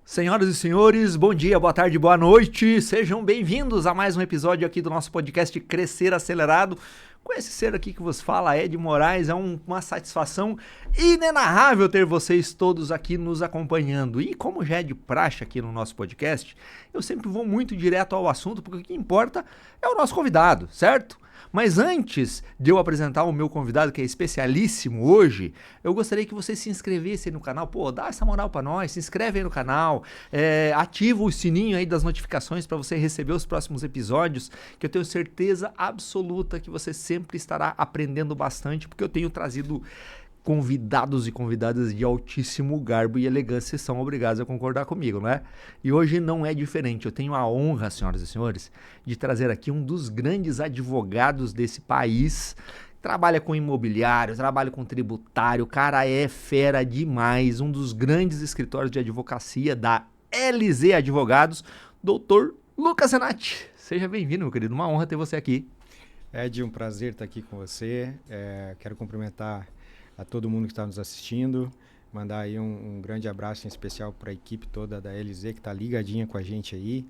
Senhoras e senhores, bom dia, boa tarde, boa noite. Sejam bem-vindos a mais um episódio aqui do nosso podcast Crescer Acelerado. Com esse ser aqui que vos fala, Ed Moraes, é uma satisfação inenarrável ter vocês todos aqui nos acompanhando. E como já é de praxe aqui no nosso podcast, eu sempre vou muito direto ao assunto, porque o que importa é o nosso convidado, certo? Mas antes de eu apresentar o meu convidado, que é especialíssimo hoje, eu gostaria que você se inscrevesse aí no canal. Pô, dá essa moral pra nós, se inscreve aí no canal, ativa o sininho aí das notificações para você receber os próximos episódios, que eu tenho certeza absoluta que você sempre estará aprendendo bastante, porque eu tenho trazido convidados e convidadas de altíssimo garbo e elegância, e são obrigados a concordar comigo, não é? E hoje não é diferente. Eu tenho a honra, senhoras e senhores, de trazer aqui um dos grandes advogados desse país. Trabalha com imobiliário, trabalha com tributário, o cara é fera demais. Um dos grandes escritórios de advocacia da LZ Advogados, doutor Lucas Zenatti. Seja bem-vindo, meu querido. Uma honra ter você aqui. Ed, um prazer estar aqui com você. Quero cumprimentar a todo mundo que está nos assistindo, mandar aí um grande abraço em especial para a equipe toda da LZ que está ligadinha com a gente aí,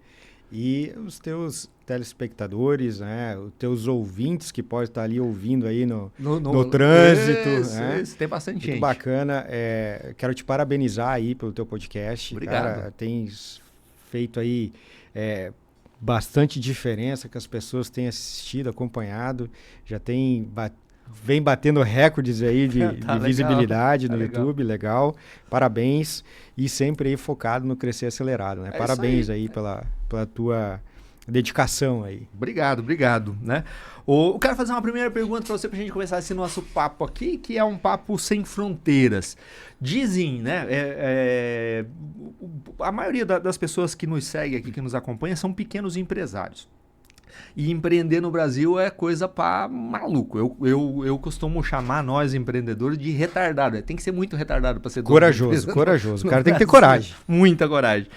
e os teus telespectadores, né, os teus ouvintes que podem estar ali ouvindo aí no trânsito. Isso, tem bastante gente. Muito bacana. Quero te parabenizar aí pelo teu podcast. Obrigado. Cara, tens feito aí bastante diferença, que as pessoas têm assistido, acompanhado, já vem batendo recordes aí de visibilidade no YouTube, legal. Parabéns. E sempre aí focado no crescer acelerado, né? Parabéns aí pela tua dedicação aí. Obrigado, né? Eu quero fazer uma primeira pergunta para você, pra gente começar esse nosso papo aqui, que é um papo sem fronteiras. Dizem, né? A maioria das pessoas que nos segue aqui, que nos acompanha, são pequenos empresários. E empreender no Brasil é coisa pra maluco. Eu costumo chamar nós empreendedores de retardado. Tem que ser muito retardado para ser corajoso. O cara tem que ter coragem. Muita coragem.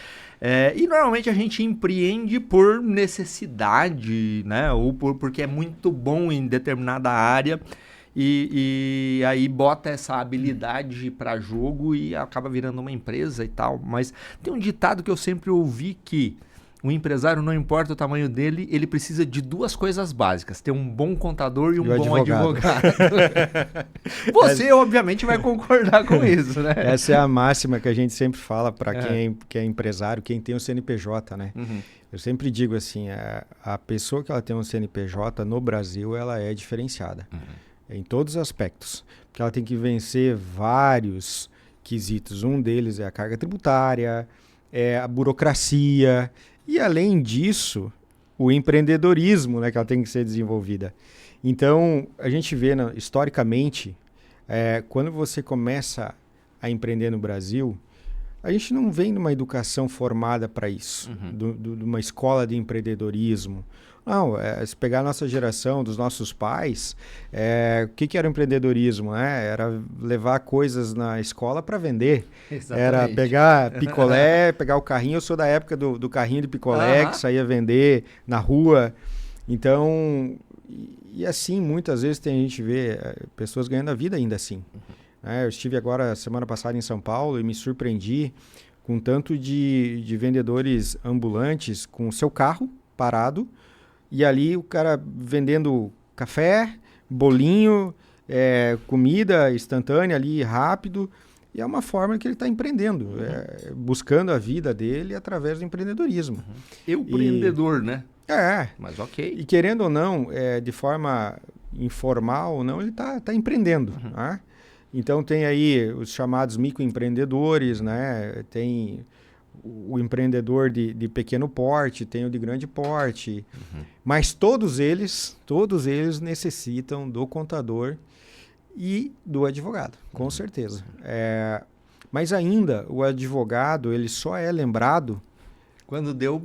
E normalmente a gente empreende por necessidade, né? Ou porque é muito bom em determinada área e aí bota essa habilidade para jogo e acaba virando uma empresa e tal. Mas tem um ditado que eu sempre ouvi que o empresário, não importa o tamanho dele, ele precisa de duas coisas básicas: ter um bom contador e um bom advogado. Você, obviamente, vai concordar com isso, né? Essa é a máxima que a gente sempre fala para quem é empresário, quem tem um CNPJ, né? Uhum. Eu sempre digo assim, a pessoa que ela tem um CNPJ no Brasil, ela é diferenciada. Uhum. Em todos os aspectos. Porque ela tem que vencer vários quesitos. Um deles é a carga tributária, é a burocracia. E, além disso, o empreendedorismo, né, que ela tem que ser desenvolvida. Então, a gente vê, historicamente, quando você começa a empreender no Brasil, a gente não vem de uma educação formada para isso, de uma escola de empreendedorismo. Não, se pegar a nossa geração, dos nossos pais, o que era o empreendedorismo? Era levar coisas na escola para vender. Exatamente. Era pegar picolé, pegar o carrinho. Eu sou da época do carrinho de picolé, que saía vender na rua. Então, e assim, muitas vezes a gente vê pessoas ganhando a vida ainda assim. Eu estive agora, semana passada, em São Paulo e me surpreendi com tanto de vendedores ambulantes com o seu carro parado, e ali o cara vendendo café, bolinho, comida instantânea ali, rápido. E é uma forma que ele está empreendendo, buscando a vida dele através do empreendedorismo. Empreendedor, né? Mas ok. E querendo ou não, de forma informal ou não, ele está empreendendo. Né? Então tem aí os chamados microempreendedores, né? Tem o empreendedor de pequeno porte, tem o de grande porte, mas todos eles necessitam do contador e do advogado, com certeza. Mas ainda o advogado, ele só é lembrado quando deu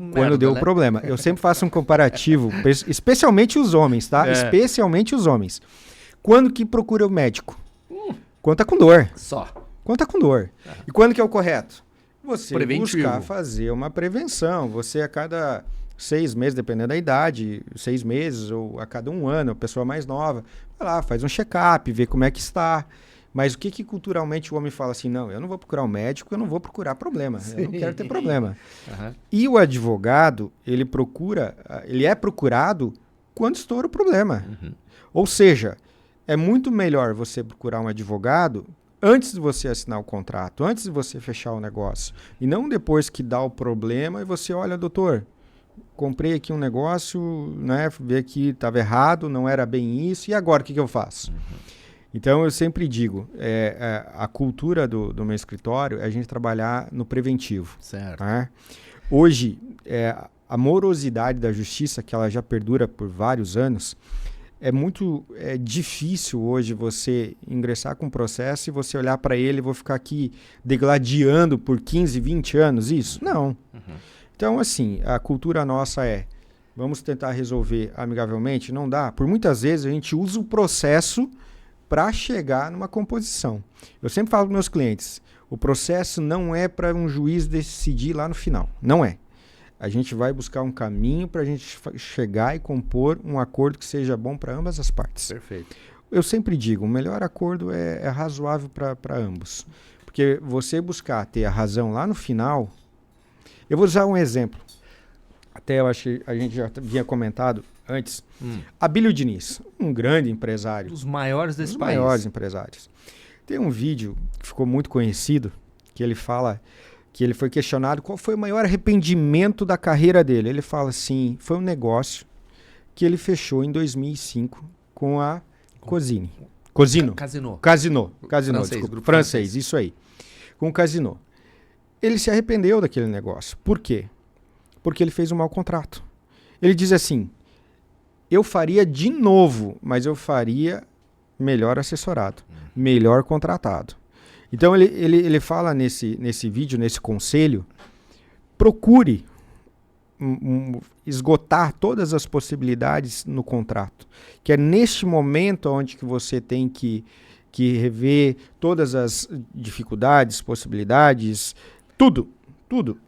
problema. Eu sempre faço um comparativo, especialmente os homens, tá? Especialmente os homens. Quando que procura o médico? Quando tá com dor. Só. Quando tá com dor. E quando que é o correto? Você preventivo. Buscar fazer uma prevenção. Você a cada 6 meses, dependendo da idade, 6 meses ou a cada 1 ano, a pessoa mais nova, vai lá, faz um check-up, vê como é que está. Mas o que culturalmente o homem fala assim, não, eu não vou procurar um médico, eu não vou procurar problema, eu não quero ter problema. E o advogado, ele é procurado quando estoura o problema. Ou seja, é muito melhor você procurar um advogado antes de você assinar o contrato, antes de você fechar o negócio. E não depois que dá o problema e você, olha, doutor, comprei aqui um negócio, né, vi que estava errado, não era bem isso, e agora o que eu faço? Então eu sempre digo, a cultura do meu escritório é a gente trabalhar no preventivo. Certo. Tá? Hoje, a morosidade da justiça, que ela já perdura por vários anos, é muito difícil hoje você ingressar com um processo e você olhar para ele e vou ficar aqui degladiando por 15, 20 anos, isso? Não. Então, assim, a cultura nossa vamos tentar resolver amigavelmente? Não dá. Por muitas vezes a gente usa o processo para chegar numa composição. Eu sempre falo para meus clientes, o processo não é para um juiz decidir lá no final. Não é. A gente vai buscar um caminho para a gente chegar e compor um acordo que seja bom para ambas as partes. Perfeito. Eu sempre digo, o melhor acordo é razoável para ambos. Porque você buscar ter a razão lá no final... Eu vou usar um exemplo. Até eu acho que a gente já havia comentado antes. Abílio Diniz, um grande empresário. Dos maiores desse país. Dos maiores empresários. Tem um vídeo que ficou muito conhecido, que ele fala que ele foi questionado qual foi o maior arrependimento da carreira dele. Ele fala assim, foi um negócio que ele fechou em 2005 com a Casino. Francês, isso aí. Com o Casino. Ele se arrependeu daquele negócio. Por quê? Porque ele fez um mau contrato. Ele diz assim, eu faria de novo, mas eu faria melhor assessorado, melhor contratado. Então ele fala nesse vídeo, nesse conselho, procure esgotar todas as possibilidades no contrato. Que é neste momento onde que você tem que rever todas as dificuldades, possibilidades, tudo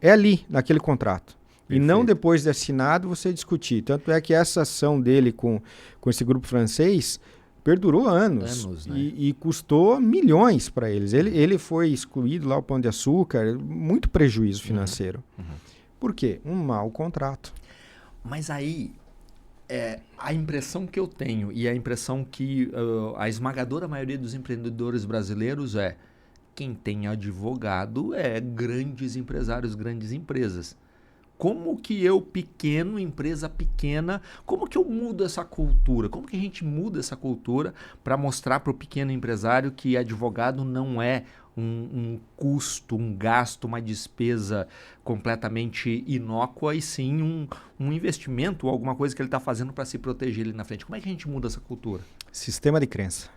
é ali, naquele contrato. Perfeito. E não depois de assinado você discutir. Tanto é que essa ação dele com esse grupo francês perdurou anos né? e custou milhões para eles. Ele foi excluído lá o Pão de Açúcar, muito prejuízo financeiro. Por quê? Um mau contrato. Mas aí, a impressão que eu tenho e a impressão que a esmagadora maioria dos empreendedores brasileiros quem tem advogado grandes empresários, grandes empresas. Como que eu, pequeno, empresa pequena, como que eu mudo essa cultura? Como que a gente muda essa cultura para mostrar para o pequeno empresário que advogado não é um custo, um gasto, uma despesa completamente inócua e sim um investimento ou alguma coisa que ele está fazendo para se proteger ali na frente? Como é que a gente muda essa cultura? Sistema de crença.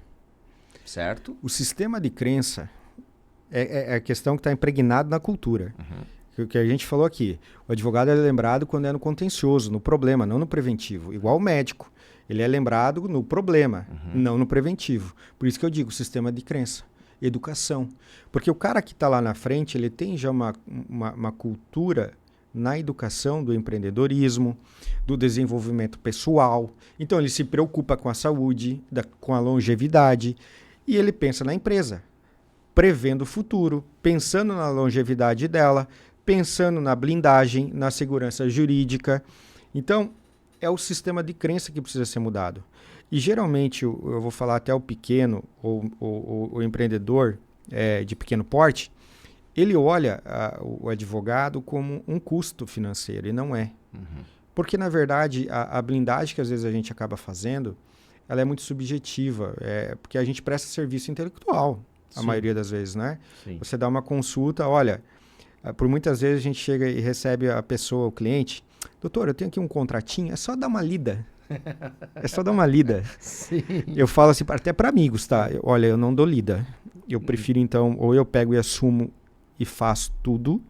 Certo. O sistema de crença é a questão que está impregnado na cultura. O que a gente falou aqui. O advogado é lembrado quando é no contencioso, no problema, não no preventivo. Igual o médico. Ele é lembrado no problema, não no preventivo. Por isso que eu digo sistema de crença. Educação. Porque o cara que está lá na frente, ele tem já uma cultura na educação do empreendedorismo, do desenvolvimento pessoal. Então, ele se preocupa com a saúde, com a longevidade, e ele pensa na empresa, prevendo o futuro, pensando na longevidade dela, pensando na blindagem, na segurança jurídica. Então, é o sistema de crença que precisa ser mudado. E, geralmente, eu vou falar até o pequeno ou o empreendedor de pequeno porte, ele olha o advogado como um custo financeiro, e não é. Porque, na verdade, a blindagem que às vezes a gente acaba fazendo, ela é muito subjetiva, porque a gente presta serviço intelectual, a maioria das vezes, né? Sim. Você dá uma consulta, olha, por muitas vezes a gente chega e recebe a pessoa, o cliente, doutor, eu tenho aqui um contratinho, é só dar uma lida. É só dar uma lida. Sim. Eu falo assim, até para amigos, tá? Olha, eu não dou lida. Eu prefiro, então, ou eu pego e assumo e faço tudo,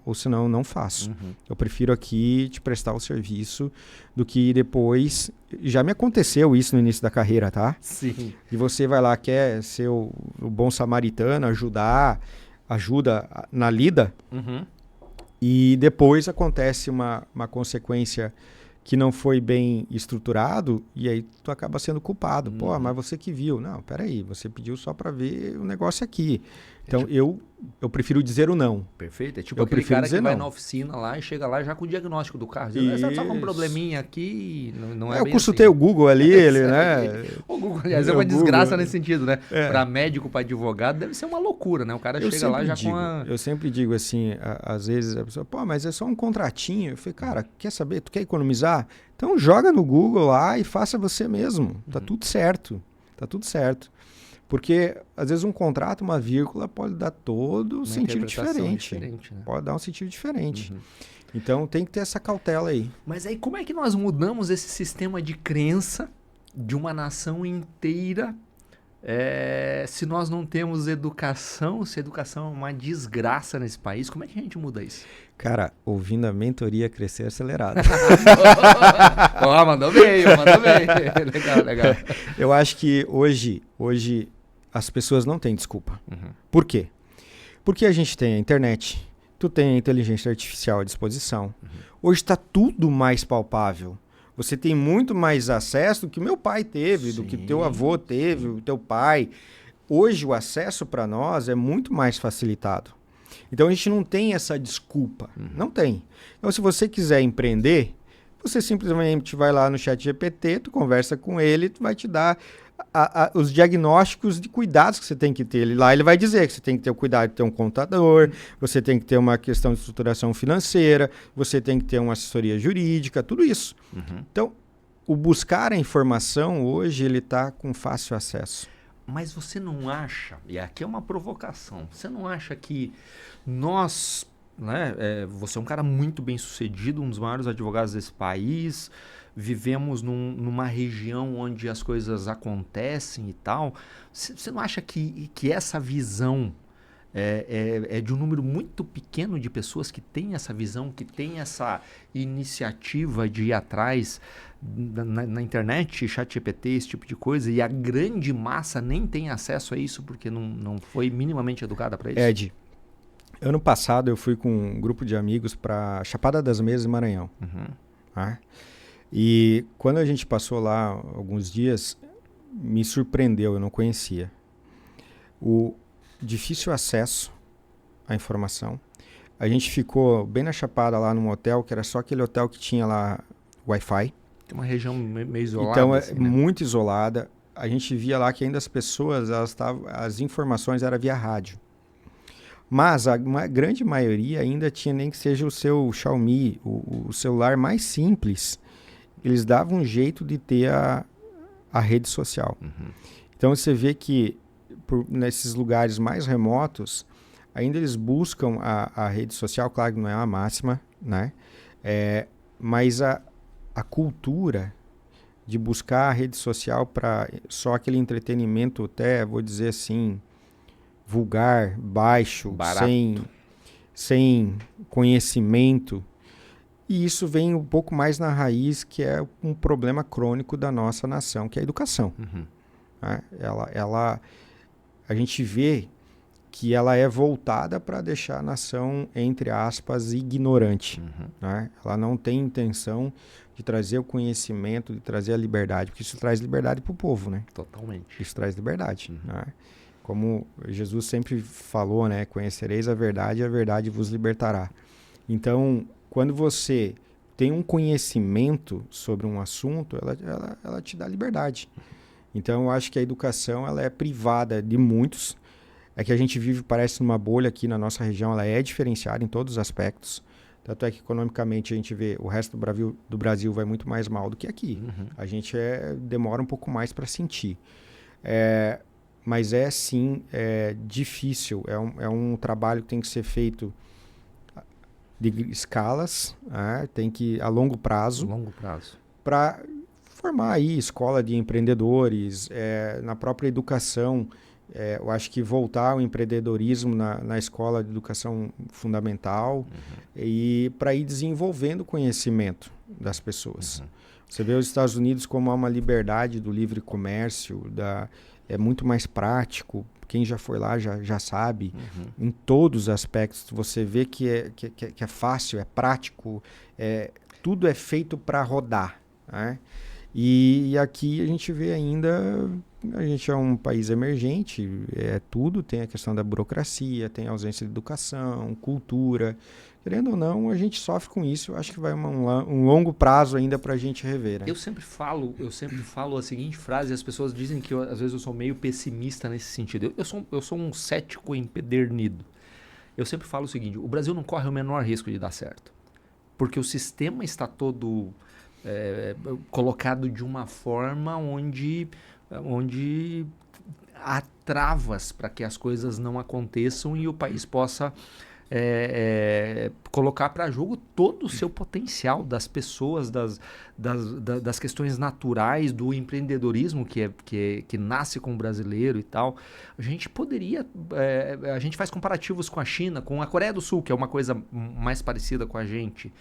ou senão eu não faço. Eu prefiro aqui te prestar o serviço do que depois... Já me aconteceu isso no início da carreira, tá? Sim. E você vai lá, quer ser o bom samaritano, ajuda na lida, e depois acontece uma consequência que não foi bem estruturado e aí tu acaba sendo culpado. Pô, mas você que viu. Não, peraí, você pediu só para ver o negócio aqui. Então, eu prefiro dizer o não. Perfeito. É tipo aquele cara que vai na oficina lá e chega lá já com o diagnóstico do carro. Dizendo, só com um probleminha aqui, não é bem eu consultei assim. O Google ali, ele, né? O Google, aliás, é uma desgraça nesse sentido, né? Para médico, para advogado, deve ser uma loucura, né? O cara chega lá já com a... Eu sempre digo assim, às vezes a pessoa, pô, mas é só um contratinho. Eu falei, cara, quer saber? Tu quer economizar? Então joga no Google lá e faça você mesmo. Tá tudo certo. Tá tudo certo. Porque, às vezes, um contrato, uma vírgula, pode dar todo um sentido diferente. Né? Pode dar um sentido diferente. Então, tem que ter essa cautela aí. Mas aí, como é que nós mudamos esse sistema de crença de uma nação inteira se nós não temos educação, se a educação é uma desgraça nesse país? Como é que a gente muda isso? Cara, ouvindo a mentoria Crescer Acelerado. Mandou bem, mandou bem. Legal. Eu acho que hoje as pessoas não têm desculpa. Por quê? Porque a gente tem a internet, tu tem a inteligência artificial à disposição. Hoje está tudo mais palpável. Você tem muito mais acesso do que meu pai teve, do que teu avô teve, o teu pai. Hoje o acesso para nós é muito mais facilitado. Então a gente não tem essa desculpa. Não tem. Então se você quiser empreender, você simplesmente vai lá no ChatGPT, tu conversa com ele, tu vai te dar os diagnósticos de cuidados que você tem que ter. Lá ele vai dizer que você tem que ter o cuidado de ter um contador, você tem que ter uma questão de estruturação financeira, você tem que ter uma assessoria jurídica, tudo isso. Então, o buscar a informação hoje, ele está com fácil acesso. Mas você não acha, e aqui é uma provocação, você não acha que nós, né, você é um cara muito bem sucedido, um dos maiores advogados desse país, vivemos numa região onde as coisas acontecem e tal, você não acha que essa visão é de um número muito pequeno de pessoas que têm essa visão, que têm essa iniciativa de ir atrás na internet, ChatGPT, esse tipo de coisa, e a grande massa nem tem acesso a isso porque não foi minimamente educada para isso? Ed, ano passado eu fui com um grupo de amigos para Chapada das Mesas, em Maranhão. E quando a gente passou lá alguns dias, me surpreendeu, eu não conhecia. O difícil acesso à informação. A gente ficou bem na Chapada lá num hotel, que era só aquele hotel que tinha lá Wi-Fi. Tem uma região meio isolada. Então, assim, né? Muito isolada. A gente via lá que ainda as pessoas, as informações eram via rádio. Mas a grande maioria ainda tinha nem que seja o seu Xiaomi, o celular mais simples. Eles davam um jeito de ter a rede social. Então você vê que nesses lugares mais remotos, ainda eles buscam a rede social, claro que não é a máxima, né? Mas a cultura de buscar a rede social para só aquele entretenimento, até vou dizer assim, vulgar, baixo, sem conhecimento. E isso vem um pouco mais na raiz, que é um problema crônico da nossa nação, que é a educação. Né? A gente vê que ela é voltada para deixar a nação, entre aspas, ignorante. Né? Ela não tem intenção de trazer o conhecimento, de trazer a liberdade, porque isso traz liberdade para o povo. Né? Totalmente. Isso traz liberdade. Né? Como Jesus sempre falou, né? Conhecereis a verdade e a verdade vos libertará. Então, quando você tem um conhecimento sobre um assunto, ela te dá liberdade. Então, eu acho que a educação ela é privada de muitos. É que a gente vive, parece, numa bolha aqui na nossa região, ela é diferenciada em todos os aspectos. Tanto é que, economicamente, a gente vê o resto do Brasil vai muito mais mal do que aqui. A gente demora um pouco mais para sentir. Mas sim, difícil. É um trabalho que tem que ser feito de escalas, tem que a longo prazo. Para formar aí escola de empreendedores, na própria educação. Eu acho que voltar ao empreendedorismo na escola de educação fundamental e para ir desenvolvendo o conhecimento das pessoas. Você vê os Estados Unidos como há uma liberdade do livre comércio, é muito mais prático. Quem já foi lá já sabe. Em todos os aspectos. Você vê que é fácil, é prático. tudo é feito para rodar, né? E aqui a gente vê ainda, a gente é um país emergente, tudo, tem a questão da burocracia, tem a ausência de educação, cultura. Querendo ou não, a gente sofre com isso. Eu acho que vai um longo prazo ainda para a gente rever. Né? Eu sempre falo a seguinte frase, e as pessoas dizem que às vezes eu sou meio pessimista nesse sentido. Eu sou um cético empedernido. Eu sempre falo o seguinte, o Brasil não corre o menor risco de dar certo. Porque o sistema está todo colocado de uma forma onde há travas para que as coisas não aconteçam e o país possa colocar para jogo todo o seu potencial das pessoas, das questões naturais, do empreendedorismo que nasce com o brasileiro e tal. A gente poderia... a gente faz comparativos com a China, com a Coreia do Sul, que é uma coisa mais parecida com a gente,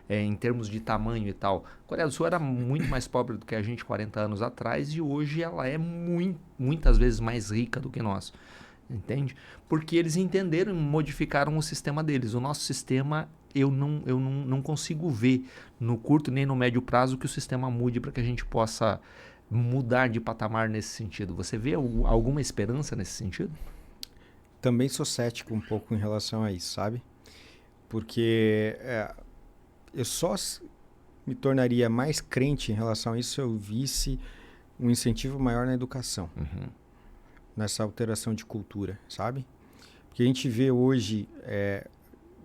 em termos de tamanho e tal. A Coreia do Sul era muito mais pobre do que a gente 40 anos atrás e hoje ela é muitas vezes mais rica do que nós. Entende? Porque eles entenderam e modificaram o sistema deles. O nosso sistema, eu não consigo ver no curto nem no médio prazo que o sistema mude para que a gente possa mudar de patamar nesse sentido. Você vê alguma esperança nesse sentido? Também sou cético um pouco em relação a isso, sabe? Porque eu só me tornaria mais crente em relação a isso se eu visse um incentivo maior na educação. Uhum. Nessa alteração de cultura, sabe? Porque a gente vê hoje,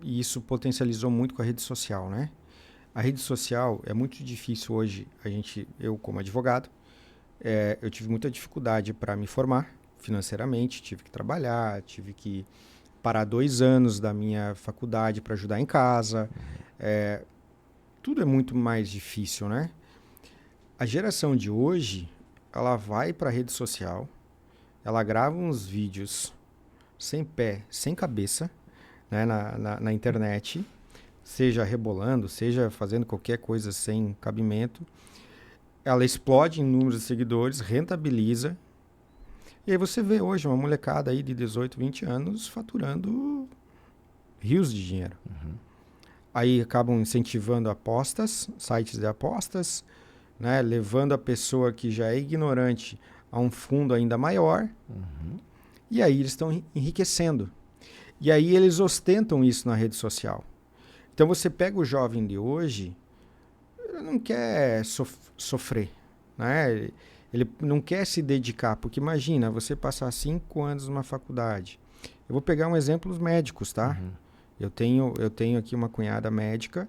e isso potencializou muito com a rede social, né? A rede social é muito difícil hoje, eu como advogado, eu tive muita dificuldade para me formar financeiramente, tive que trabalhar, tive que parar 2 anos da minha faculdade para ajudar em casa, tudo é muito mais difícil, né? A geração de hoje, ela vai para a rede social, ela grava uns vídeos sem pé, sem cabeça, né, na internet, seja rebolando, seja fazendo qualquer coisa sem cabimento. Ela explode em números de seguidores, rentabiliza. E aí você vê hoje uma molecada aí de 18, 20 anos faturando rios de dinheiro. Uhum. Aí acabam incentivando apostas, sites de apostas, né, levando a pessoa que já é ignorante a um fundo ainda maior, uhum. E aí eles estão enriquecendo. E aí eles ostentam isso na rede social. Então você pega o jovem de hoje, ele não quer sofrer, né? Ele não quer se dedicar, porque imagina, você passar 5 anos numa faculdade. Eu vou pegar um exemplo dos médicos, tá? Uhum. Eu tenho aqui uma cunhada médica,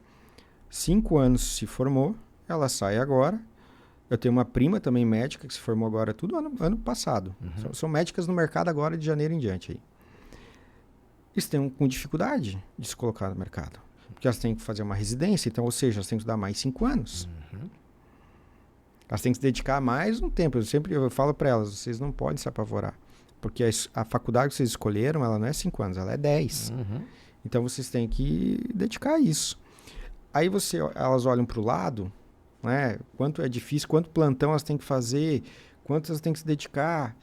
5 anos se formou, ela sai agora. Eu tenho uma prima também médica que se formou agora tudo ano passado. Uhum. São médicas no mercado agora de janeiro em diante. Aí. Eles têm com dificuldade de se colocar no mercado. Porque elas têm que fazer uma residência, então, ou seja, elas têm que estudar mais 5 anos. Uhum. Elas têm que se dedicar mais um tempo. Eu falo para elas, vocês não podem se apavorar. Porque a faculdade que vocês escolheram, ela não é 5 anos, ela é 10. Uhum. Então, vocês têm que dedicar a isso. Aí elas olham para o lado... né? Quanto é difícil, quanto plantão elas têm que fazer, quanto elas têm que se dedicar.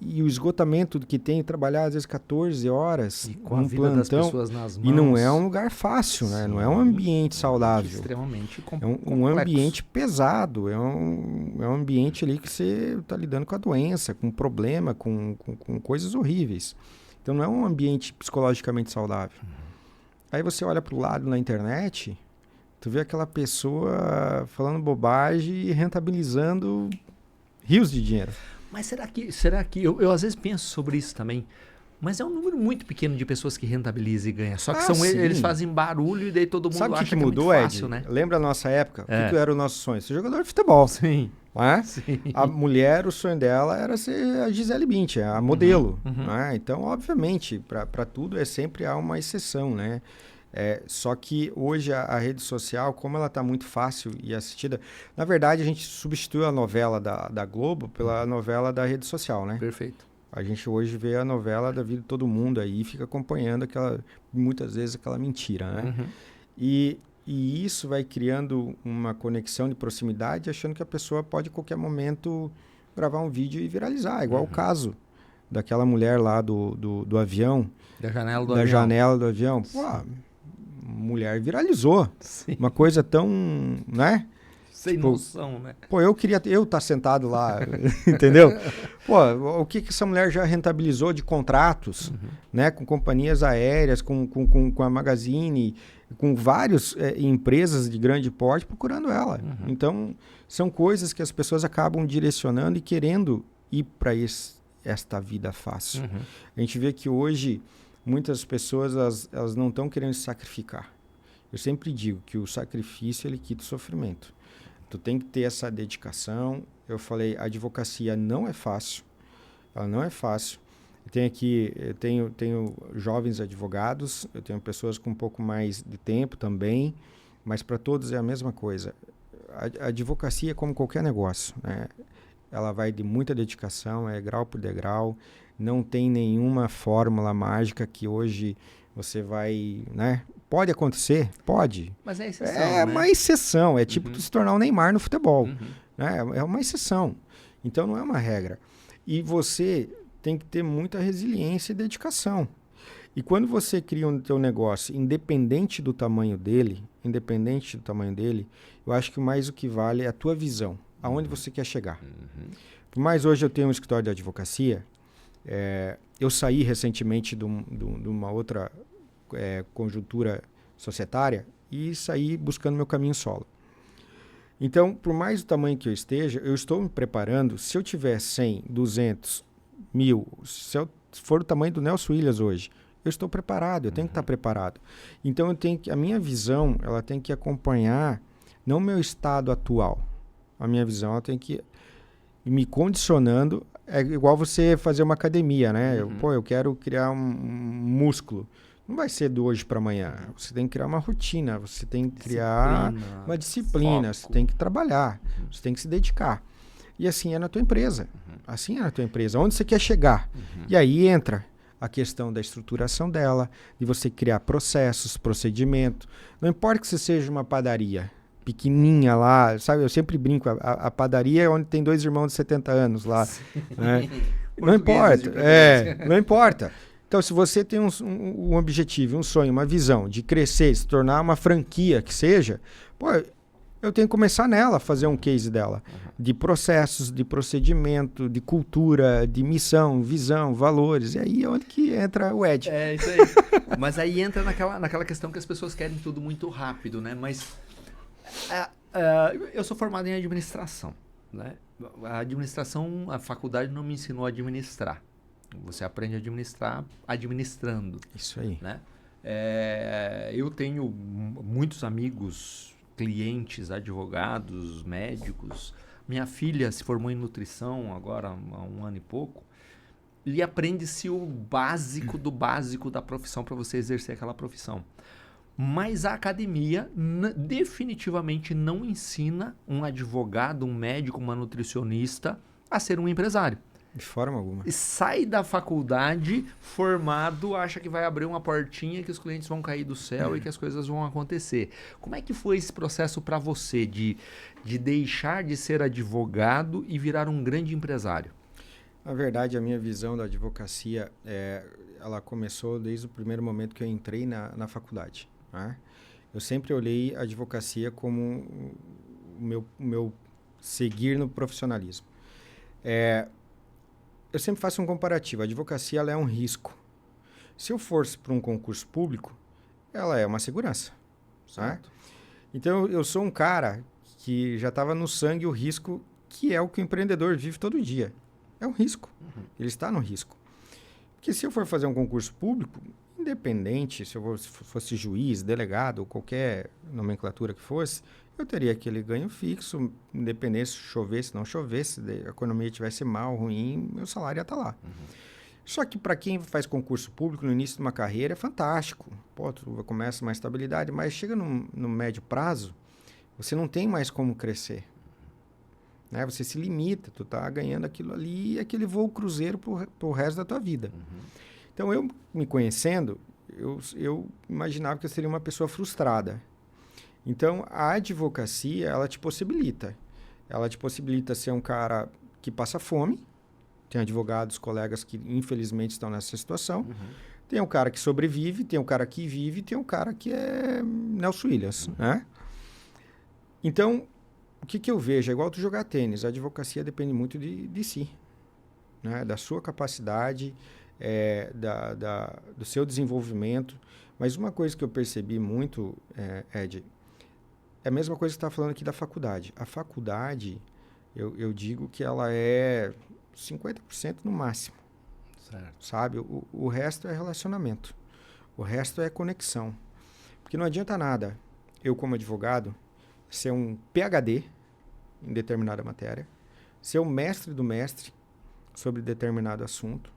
E o esgotamento que tem, trabalhar às vezes 14 horas e com a vida plantão, das pessoas nas mãos. E não é um lugar fácil, né? Não é um ambiente saudável. Extremamente complexo. É um ambiente pesado, é um ambiente ali que você está lidando com a doença, com problema, com coisas horríveis. Então não é um ambiente psicologicamente saudável. Aí você olha para o lado na internet... Tu vê aquela pessoa falando bobagem e rentabilizando rios de dinheiro. Mas será que eu às vezes penso sobre isso também, mas é um número muito pequeno de pessoas que rentabilizam e ganham. Só que eles fazem barulho e daí todo mundo Sabe acha que mudou, é muito fácil, né? Lembra a nossa época? O que era o nosso sonho? Ser jogador de futebol. Sim. Não é? Sim. A mulher, o sonho dela era ser a Gisele Bündchen, a modelo. Uhum. Não é? Então, obviamente, para tudo sempre há uma exceção, né? Só que hoje a rede social, como ela está muito fácil e assistida... Na verdade, a gente substituiu a novela da Globo pela novela da rede social, né? Perfeito. A gente hoje vê a novela da vida de todo mundo aí e fica acompanhando muitas vezes aquela mentira, né? Uhum. E isso vai criando uma conexão de proximidade, achando que a pessoa pode, a qualquer momento, gravar um vídeo e viralizar. Igual o caso daquela mulher lá do avião. Da janela do avião. Da janela do avião. Pô, mulher viralizou. Sim. Uma coisa tão, né? Sem noção, né? Pô, eu queria estar sentado lá, entendeu? Pô, o que essa mulher já rentabilizou de contratos, né? Com companhias aéreas, com a Magazine, com várias empresas de grande porte procurando ela. Então, são coisas que as pessoas acabam direcionando e querendo ir para esta vida fácil. A gente vê que hoje muitas pessoas elas não estão querendo se sacrificar. Eu sempre digo que o sacrifício ele quita o sofrimento. Tu tem que ter essa dedicação. Eu falei, a advocacia não é fácil. Ela não é fácil. Eu tenho jovens advogados, eu tenho pessoas com um pouco mais de tempo também, mas para todos é a mesma coisa. A advocacia é como qualquer negócio, né? Ela vai de muita dedicação, é grau por degrau. Não tem nenhuma fórmula mágica que hoje você vai, né? Pode acontecer? Pode. Mas é exceção, É né? uma exceção. É tipo tu se tornar o Neymar no futebol. Né? É uma exceção. Então, não é uma regra. E você tem que ter muita resiliência e dedicação. E quando você cria um teu negócio, independente do tamanho dele, eu acho que mais o que vale é a tua visão. Aonde você quer chegar. Por mais hoje eu tenho um escritório de advocacia, eu saí recentemente de uma outra conjuntura societária e saí buscando meu caminho solo. Então, por mais o tamanho que eu esteja, eu estou me preparando. Se eu tiver 100, 200, 1000, se for o tamanho do Nelson Williams hoje, eu estou preparado, eu tenho que estar preparado. Então, a minha visão ela tem que acompanhar não o meu estado atual. A minha visão ela tem que ir me condicionando. É igual você fazer uma academia, né? Eu quero criar um músculo. Não vai ser do hoje para amanhã. Você tem que criar uma rotina, você tem que criar uma disciplina, você tem que trabalhar, você tem que se dedicar. E assim é na tua empresa. Assim é na tua empresa. Onde você quer chegar? E aí entra a questão da estruturação dela, de você criar processos, procedimento. Não importa que você seja uma padaria pequenininha lá, sabe? Eu sempre brinco, a padaria é onde tem 2 irmãos de 70 anos lá. Né? Não importa. Não importa. Então, se você tem um objetivo, um sonho, uma visão de crescer, se tornar uma franquia que seja, eu tenho que começar nela, fazer um case dela. De processos, de procedimento, de cultura, de missão, visão, valores. E aí é onde que entra o Ed. É, isso aí. Mas aí entra naquela questão que as pessoas querem tudo muito rápido, né? Mas eu sou formado em administração, né? A administração, a faculdade não me ensinou a administrar. Você aprende a administrar administrando. Isso aí. Né? Eu tenho muitos amigos, clientes, advogados, médicos. Minha filha se formou em nutrição agora há 1 ano e pouco. E aprende-se o básico do básico da profissão para você exercer aquela profissão. Mas a academia definitivamente não ensina um advogado, um médico, uma nutricionista a ser um empresário. De forma alguma. E sai da faculdade formado, acha que vai abrir uma portinha, que os clientes vão cair do céu e que as coisas vão acontecer. Como é que foi esse processo para você de deixar de ser advogado e virar um grande empresário? Na verdade, a minha visão da advocacia, ela começou desde o primeiro momento que eu entrei na faculdade. Né? Eu sempre olhei a advocacia como o meu seguir no profissionalismo. Eu sempre faço um comparativo. A advocacia ela é um risco. Se eu fosse para um concurso público, ela é uma segurança. Certo? Né? Então, eu sou um cara que já estava no sangue o risco, que é o que o empreendedor vive todo dia. É um risco. Ele está no risco. Porque se eu for fazer um concurso público, independente, se eu fosse juiz, delegado ou qualquer nomenclatura que fosse, eu teria aquele ganho fixo, independente se chovesse, não chovesse, a economia estivesse mal, ruim, meu salário ia estar lá. Só que para quem faz concurso público no início de uma carreira é fantástico. Tu começa uma estabilidade, mas chega no médio prazo, você não tem mais como crescer. Né? Você se limita, tu tá ganhando aquilo ali e aquele voo cruzeiro pro resto da tua vida. Então, eu me conhecendo, eu imaginava que eu seria uma pessoa frustrada. Então, a advocacia, ela te possibilita. Ela te possibilita ser um cara que passa fome. Tem advogados, colegas que, infelizmente, estão nessa situação. Tem um cara que sobrevive, tem um cara que vive, tem um cara que é Nelson Williams, né? Então, o que eu vejo? É igual tu jogar tênis. A advocacia depende muito de si, né? Da sua capacidade, do seu desenvolvimento. Mas uma coisa que eu percebi muito, Ed, é a mesma coisa que você está falando aqui da faculdade. A faculdade, eu digo que ela é 50% no máximo. Certo. Sabe? O resto é relacionamento. O resto é conexão. Porque não adianta nada eu, como advogado, ser um PhD em determinada matéria, ser o mestre do mestre sobre determinado assunto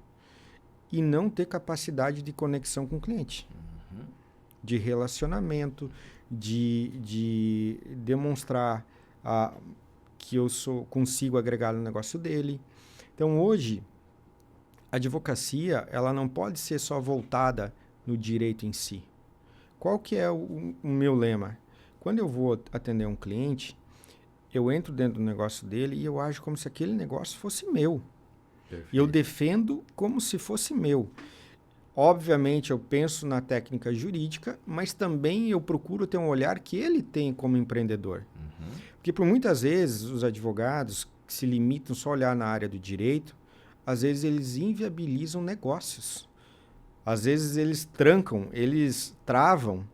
e não ter capacidade de conexão com o cliente. De relacionamento, de demonstrar que eu consigo agregar no negócio dele. Então, hoje, a advocacia ela não pode ser só voltada no direito em si. Qual que é o meu lema? Quando eu vou atender um cliente, eu entro dentro do negócio dele e eu ajo como se aquele negócio fosse meu. Perfeito. E eu defendo como se fosse meu. Obviamente, eu penso na técnica jurídica, mas também eu procuro ter um olhar que ele tem como empreendedor. Porque, por muitas vezes, os advogados que se limitam só a olhar na área do direito, às vezes eles inviabilizam negócios. Às vezes eles trancam, eles travam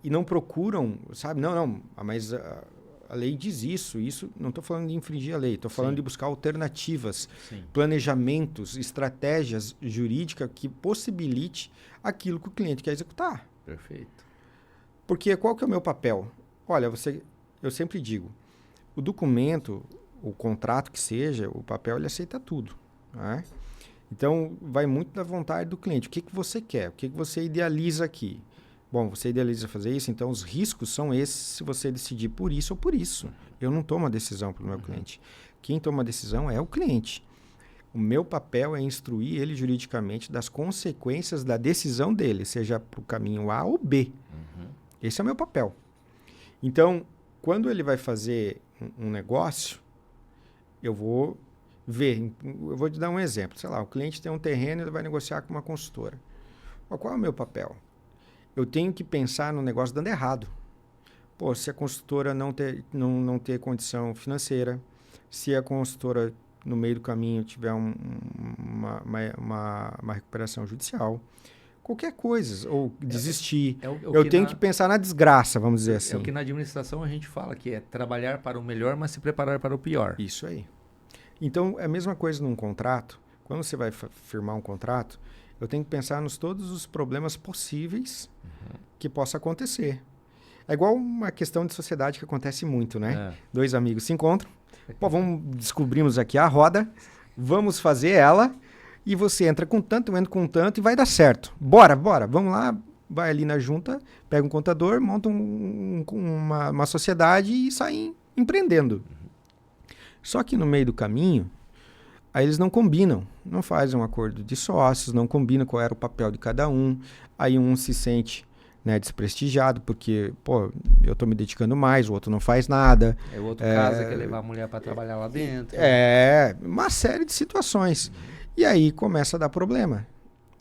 e não procuram, sabe? Não, mas a lei diz isso. Não estou falando de infringir a lei, estou falando de buscar alternativas, planejamentos, estratégias jurídicas que possibilite aquilo que o cliente quer executar. Perfeito. Porque qual que é o meu papel? Olha, eu sempre digo, o documento, o contrato que seja, o papel, ele aceita tudo. Né? Então, vai muito da vontade do cliente. O que você quer? O que você idealiza aqui? Bom, você idealiza fazer isso, então os riscos são esses se você decidir por isso ou por isso. Eu não tomo a decisão para o meu cliente. Quem toma a decisão é o cliente. O meu papel é instruir ele juridicamente das consequências da decisão dele, seja para o caminho A ou B. Esse é o meu papel. Então, quando ele vai fazer um negócio, eu vou ver, eu vou te dar um exemplo. Sei lá, o cliente tem um terreno e ele vai negociar com uma consultora. Qual é o meu papel? Eu tenho que pensar no negócio dando errado. Pô, se a consultora não ter condição financeira, se a consultora, no meio do caminho, tiver uma recuperação judicial, qualquer coisa, ou desistir. Eu tenho que pensar na desgraça, vamos dizer assim. É o que na administração a gente fala, que é trabalhar para o melhor, mas se preparar para o pior. Isso aí. Então, é a mesma coisa num contrato. Quando você vai firmar um contrato, eu tenho que pensar nos todos os problemas possíveis que possa acontecer. É igual uma questão de sociedade que acontece muito, né? Dois amigos se encontram, descobrimos aqui a roda, vamos fazer ela, e você entra com tanto, eu entro com tanto, e vai dar certo. Bora, vamos lá, vai ali na junta, pega um contador, monta uma sociedade e sai empreendendo. Só que no meio do caminho, aí eles não combinam, não fazem um acordo de sócios, não combinam qual era o papel de cada um. Aí um se sente, né, desprestigiado porque, pô, eu estou me dedicando mais, o outro não faz nada. O outro casa quer levar a mulher para trabalhar lá dentro. Uma série de situações. E aí começa a dar problema.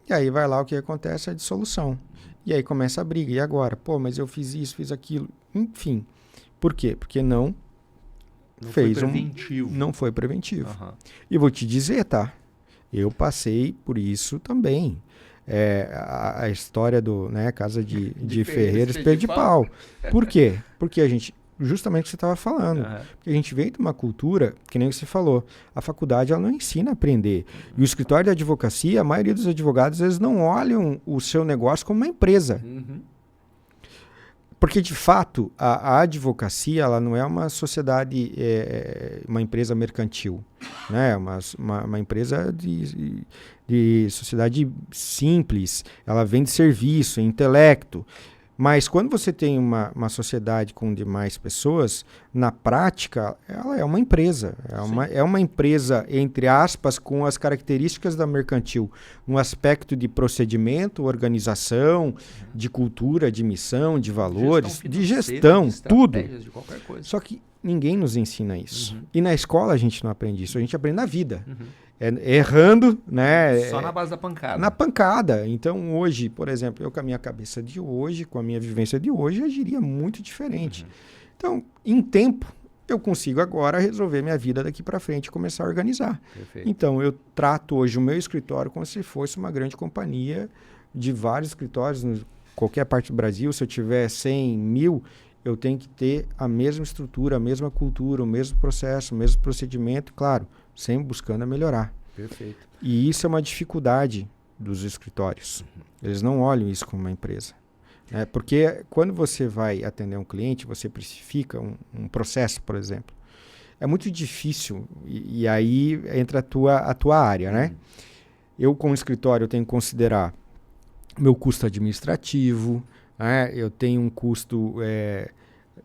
E aí vai lá, o que acontece é a dissolução. E aí começa a briga. E agora? Pô, mas eu fiz isso, fiz aquilo. Enfim. Por quê? Porque não foi preventivo. E vou te dizer, tá? Eu passei por isso também. A história do casa de Ferreira, Espelho de Pau. Por quê? Porque a gente, justamente o que você estava falando, porque a gente veio de uma cultura, que nem você falou, a faculdade ela não ensina a aprender. E o escritório de advocacia, a maioria dos advogados, eles não olham o seu negócio como uma empresa. Porque, de fato, a advocacia ela não é uma sociedade, uma empresa mercantil. Né? É uma empresa de sociedade simples. Ela vende serviço, intelecto. Mas quando você tem uma sociedade com demais pessoas, na prática, ela é uma empresa. É uma empresa, entre aspas, com as características da mercantil. No aspecto de procedimento, organização, de cultura, de missão, de valores, de gestão, tudo. De qualquer coisa. Só que ninguém nos ensina isso. E na escola a gente não aprende isso, a gente aprende na vida. errando, né? Só na base da pancada. Na pancada. Então, hoje, por exemplo, eu com a minha cabeça de hoje, com a minha vivência de hoje, agiria muito diferente. Então, em tempo, eu consigo agora resolver minha vida daqui para frente e começar a organizar. Perfeito. Então, eu trato hoje o meu escritório como se fosse uma grande companhia de vários escritórios em qualquer parte do Brasil. Se eu tiver 100, 1000, eu tenho que ter a mesma estrutura, a mesma cultura, o mesmo processo, o mesmo procedimento, claro, sempre buscando melhorar. Perfeito. E isso é uma dificuldade dos escritórios. Eles não olham isso como uma empresa. Porque quando você vai atender um cliente, você precifica um processo, por exemplo. É muito difícil, e aí entra a tua área, né? Eu, como escritório, eu tenho que considerar meu custo administrativo, né? Eu tenho um custo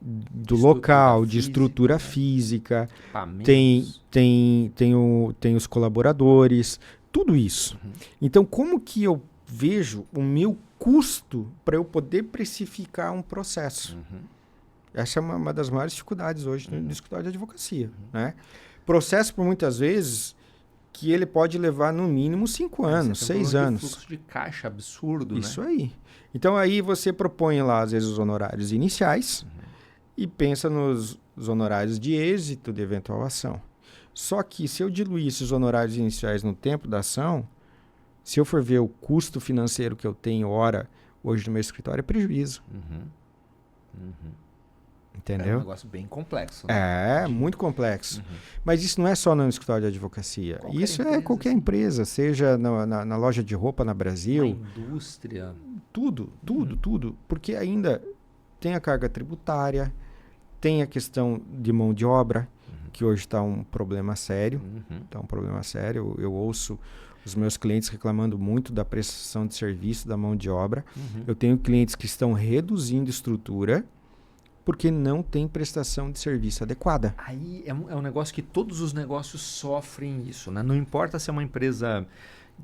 do local, de estrutura física, tem os colaboradores, tudo isso. Então, como que eu vejo o meu custo para eu poder precificar um processo? Essa é uma das maiores dificuldades hoje no escritório de advocacia. Né? Processo, por muitas vezes, que ele pode levar no mínimo 5 anos, 6 anos. Fluxo de caixa absurdo, Isso né? aí. Então, aí você propõe lá, às vezes, os honorários iniciais e pensa nos honorários de êxito de eventual ação. Só que se eu diluir esses honorários iniciais no tempo da ação, se eu for ver o custo financeiro que eu tenho hoje no meu escritório, é prejuízo. Entendeu? É um negócio bem complexo. Né? Muito complexo. Mas isso não é só no escritório de advocacia. Isso é qualquer empresa, seja na loja de roupa na Brasil. Na indústria. Tudo. Porque ainda tem a carga tributária, tem a questão de mão de obra, que hoje está um problema sério. Está um problema sério. Eu ouço os meus clientes reclamando muito da prestação de serviço, da mão de obra. Eu tenho clientes que estão reduzindo estrutura porque não tem prestação de serviço adequada. Aí é um negócio que todos os negócios sofrem isso, né? Não importa se é uma empresa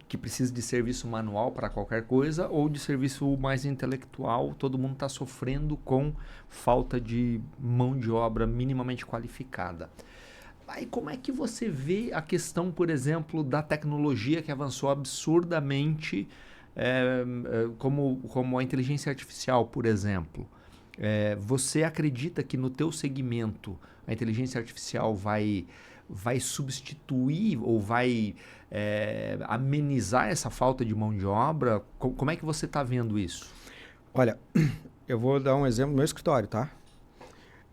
que precisa de serviço manual para qualquer coisa ou de serviço mais intelectual, todo mundo está sofrendo com falta de mão de obra minimamente qualificada. Aí como é que você vê a questão, por exemplo, da tecnologia que avançou absurdamente, como a inteligência artificial, por exemplo? Você acredita que no teu segmento a inteligência artificial vai substituir ou vai amenizar essa falta de mão de obra? Como é que você está vendo isso? Olha, eu vou dar um exemplo do meu escritório, tá?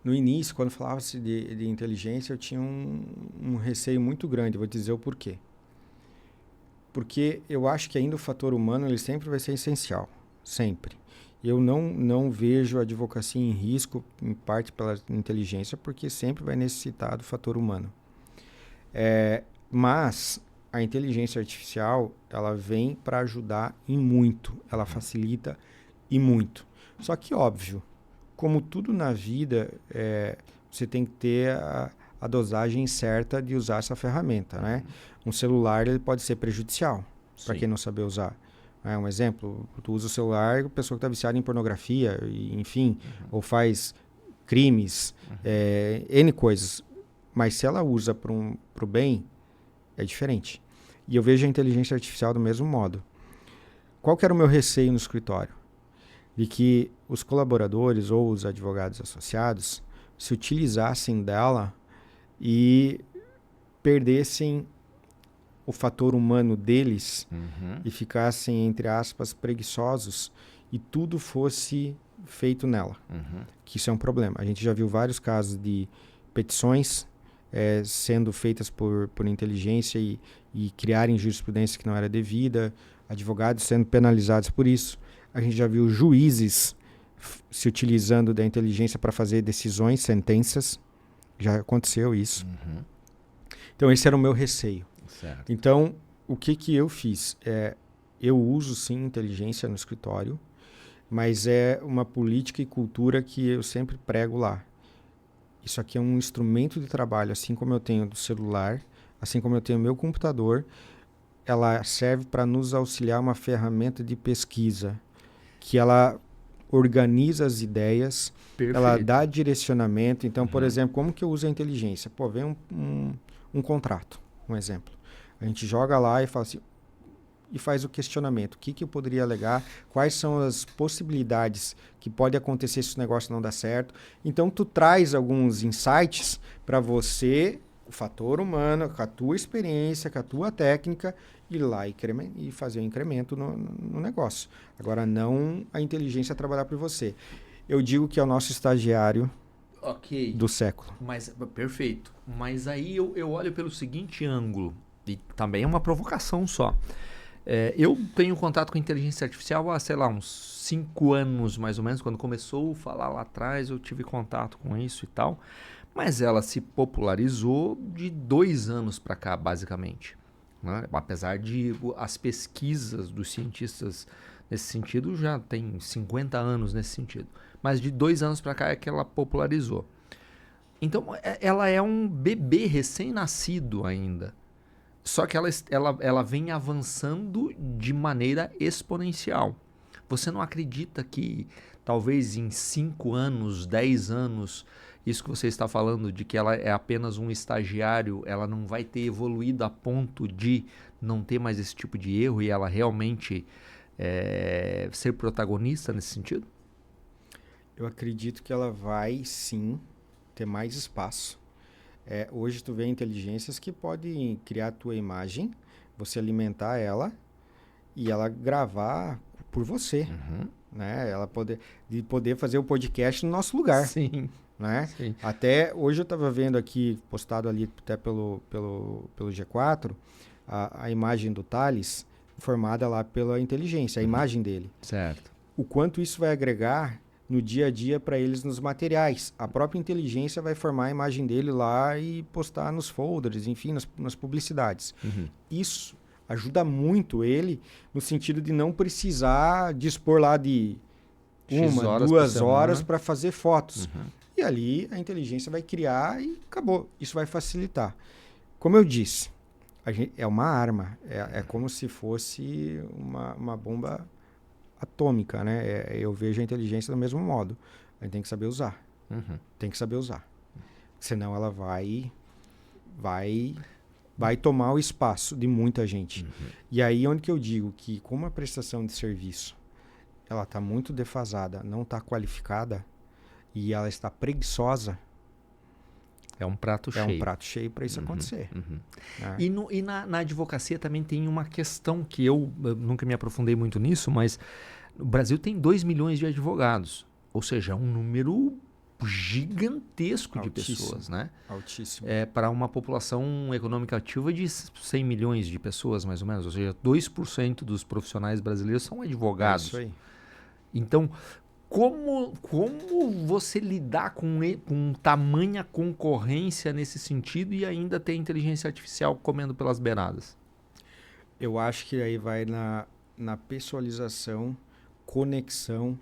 No início, quando falava-se de inteligência, eu tinha um receio muito grande. Vou te dizer o porquê. Porque eu acho que ainda o fator humano ele sempre vai ser essencial. Sempre. Eu não vejo a advocacia em risco, em parte pela inteligência, porque sempre vai necessitar do fator humano. Mas a inteligência artificial, ela vem para ajudar em muito. Ela facilita e muito. Só que, óbvio, como tudo na vida, você tem que ter a dosagem certa de usar essa ferramenta, né? Um celular ele pode ser prejudicial, para quem não saber usar. Um exemplo, tu usa o celular, a pessoa que está viciada em pornografia, enfim, ou faz crimes, N coisas. Mas se ela usa para o bem, é diferente. E eu vejo a inteligência artificial do mesmo modo. Qual que era o meu receio no escritório? De que os colaboradores ou os advogados associados se utilizassem dela e perdessem o fator humano deles e ficassem, entre aspas, preguiçosos e tudo fosse feito nela. Que isso é um problema. A gente já viu vários casos de petições sendo feitas por inteligência e criarem jurisprudência que não era devida, advogados sendo penalizados por isso. A gente já viu juízes se utilizando da inteligência para fazer decisões, sentenças. Já aconteceu isso. Então, esse era o meu receio. Certo. Então, o que eu fiz? Eu uso, sim, inteligência no escritório, mas é uma política e cultura que eu sempre prego lá. Isso aqui é um instrumento de trabalho, assim como eu tenho do celular, assim como eu tenho meu computador, ela serve para nos auxiliar uma ferramenta de pesquisa, que ela organiza as ideias, ela dá direcionamento. Então, por exemplo, como que eu uso a inteligência? Vem um contrato, um exemplo. A gente joga lá e fala assim, e faz o questionamento. O que eu poderia alegar? Quais são as possibilidades que pode acontecer se o negócio não dar certo? Então, tu traz alguns insights para você, o fator humano, com a tua experiência, com a tua técnica, ir lá e fazer um incremento no negócio. Agora, não a inteligência trabalhar por você. Eu digo que é o nosso estagiário do século. Mas, perfeito. Mas aí eu olho pelo seguinte ângulo, e também é uma provocação só. Eu tenho contato com inteligência artificial há, sei lá, uns 5 anos mais ou menos. Quando começou a falar lá atrás, eu tive contato com isso e tal. Mas ela se popularizou de 2 anos para cá, basicamente. Né? Apesar de as pesquisas dos cientistas nesse sentido já tem 50 anos nesse sentido. Mas de 2 anos para cá é que ela popularizou. Então, ela é um bebê recém-nascido ainda. Só que ela vem avançando de maneira exponencial. Você não acredita que talvez em 5 anos, 10 anos, isso que você está falando de que ela é apenas um estagiário, ela não vai ter evoluído a ponto de não ter mais esse tipo de erro e ela realmente ser protagonista nesse sentido? Eu acredito que ela vai sim ter mais espaço. Hoje tu vê inteligências que podem criar a tua imagem, você alimentar ela e ela gravar por você, né? Ela poder fazer o podcast no nosso lugar. Sim. Né? Sim. Até hoje eu estava vendo aqui, postado ali até pelo G4, a imagem do Thales, formada lá pela inteligência, a imagem dele. Certo. O quanto isso vai agregar no dia a dia para eles nos materiais. A própria inteligência vai formar a imagem dele lá e postar nos folders, enfim, nas publicidades. Isso ajuda muito ele no sentido de não precisar dispor lá de 1, 2 horas para fazer fotos. E ali a inteligência vai criar e acabou. Isso vai facilitar. Como eu disse, é uma arma. É como se fosse uma bomba atômica, né? Eu vejo a inteligência do mesmo modo. A gente tem que saber usar. Tem que saber usar. Senão ela vai tomar o espaço de muita gente. E aí onde que eu digo que como a prestação de serviço ela está muito defasada, não está qualificada e ela está preguiçosa, é um prato cheio. É um prato cheio para isso acontecer. E na advocacia também tem uma questão que eu nunca me aprofundei muito nisso, mas o Brasil tem 2 milhões de advogados. Ou seja, um número gigantesco de pessoas, né? Altíssimo. Para uma população econômica ativa de 100 milhões de pessoas, mais ou menos. Ou seja, 2% dos profissionais brasileiros são advogados. É isso aí. Então, como você lidar com tamanha concorrência nesse sentido e ainda ter inteligência artificial comendo pelas beiradas? Eu acho que aí vai na pessoalização, conexão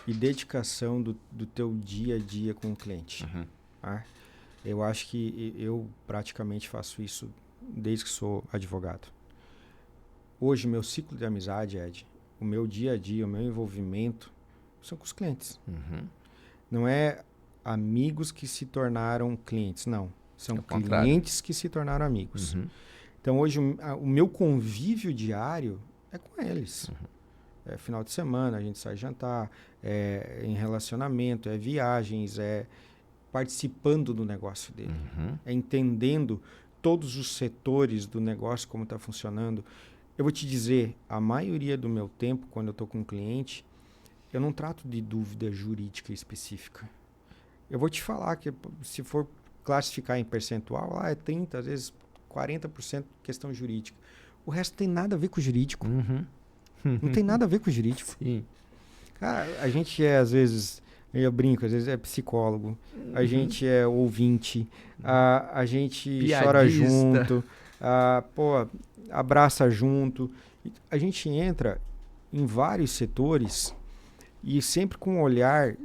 e dedicação do teu dia a dia com o cliente. Tá? Eu acho que eu praticamente faço isso desde que sou advogado. Hoje, meu ciclo de amizade, Ed, o meu dia a dia, o meu envolvimento são com os clientes. Não é amigos que se tornaram clientes, não. São clientes que se tornaram amigos. Então, hoje, o meu convívio diário é com eles. Final de semana, a gente sai jantar, em relacionamento, viagens, participando do negócio dele. Entendendo todos os setores do negócio, como está funcionando. Eu vou te dizer, a maioria do meu tempo, quando eu estou com um cliente, eu não trato de dúvida jurídica específica. Eu vou te falar que se for classificar em percentual, é 30%, às vezes 40% questão jurídica. O resto tem nada a ver com o jurídico. Não tem nada a ver com o jurídico. Sim. Cara, a gente às vezes, eu brinco, às vezes é psicólogo, a gente é ouvinte, a gente piadista. Chora junto, abraça junto. A gente entra em vários setores e sempre com um olhar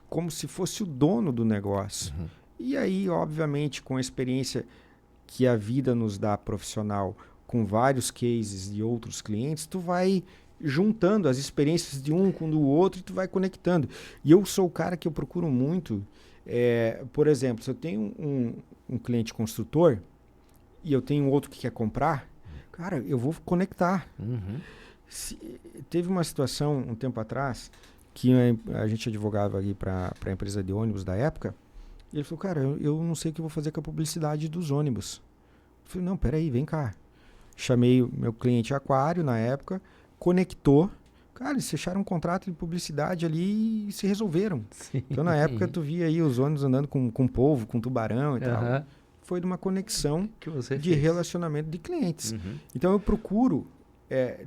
como se fosse o dono do negócio. E aí, obviamente, com a experiência que a vida nos dá profissional, com vários cases de outros clientes, tu vai juntando as experiências de um com o outro e tu vai conectando. E eu sou o cara que eu procuro muito, por exemplo, se eu tenho um cliente construtor e eu tenho outro que quer comprar, Cara, eu vou conectar. Teve uma situação um tempo atrás que a gente advogava ali para a empresa de ônibus da época. E ele falou, cara, eu não sei o que eu vou fazer com a publicidade dos ônibus. Eu falei, não, peraí, vem cá. Chamei o meu cliente Aquário na época, conectou. Cara, eles fecharam um contrato de publicidade ali e se resolveram. Sim. Então, na época, tu via aí os ônibus andando com polvo, com tubarão e tal. Foi de uma conexão de relacionamento de clientes. Então, eu procuro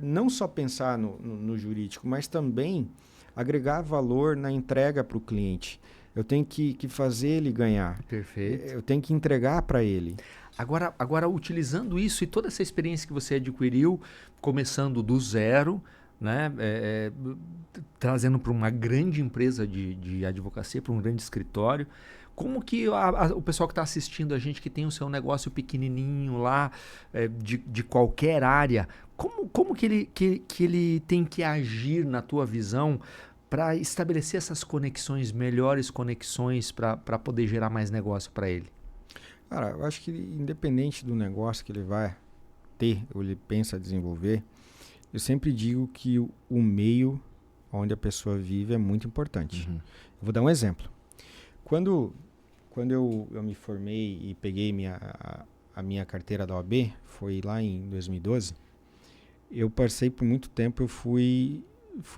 não só pensar no jurídico, mas também agregar valor na entrega para o cliente. Eu tenho que fazer ele ganhar. Perfeito. Eu tenho que entregar para ele. Agora, utilizando isso e toda essa experiência que você adquiriu, começando do zero, né, trazendo para uma grande empresa de advocacia, para um grande escritório, como que o pessoal que está assistindo a gente, que tem o seu negócio pequenininho lá, de qualquer área, como que ele tem que agir na tua visão para estabelecer essas conexões, melhores conexões para poder gerar mais negócio para ele? Cara, eu acho que independente do negócio que ele vai ter ou ele pensa desenvolver, eu sempre digo que o meio onde a pessoa vive é muito importante. Eu vou dar um exemplo. Quando eu me formei e peguei a minha carteira da OAB, foi lá em 2012, eu passei por muito tempo, eu fui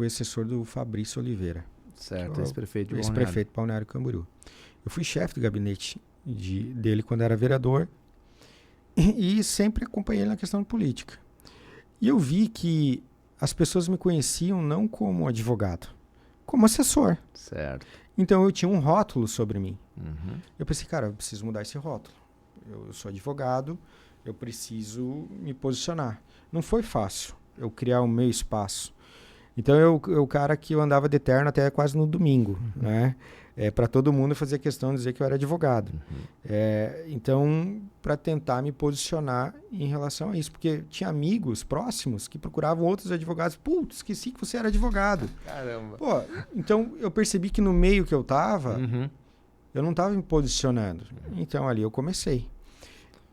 assessor do Fabrício Oliveira. Certo, ex-prefeito de Balneário Camboriú. Eu fui chefe do gabinete dele quando era vereador e sempre acompanhei ele na questão de política. E eu vi que as pessoas me conheciam não como advogado, como assessor. Certo. Então eu tinha um rótulo sobre mim. Eu pensei, cara, eu preciso mudar esse rótulo. Eu sou advogado, eu preciso me posicionar. Não foi fácil eu criar o meu espaço. Então eu o cara que eu andava de terno até quase no domingo, né? Para todo mundo fazer questão de dizer que eu era advogado. Então, para tentar me posicionar em relação a isso. Porque tinha amigos próximos que procuravam outros advogados. Putz, esqueci que você era advogado. Caramba. Pô, então eu percebi que no meio que eu estava, eu não estava me posicionando. Então ali eu comecei.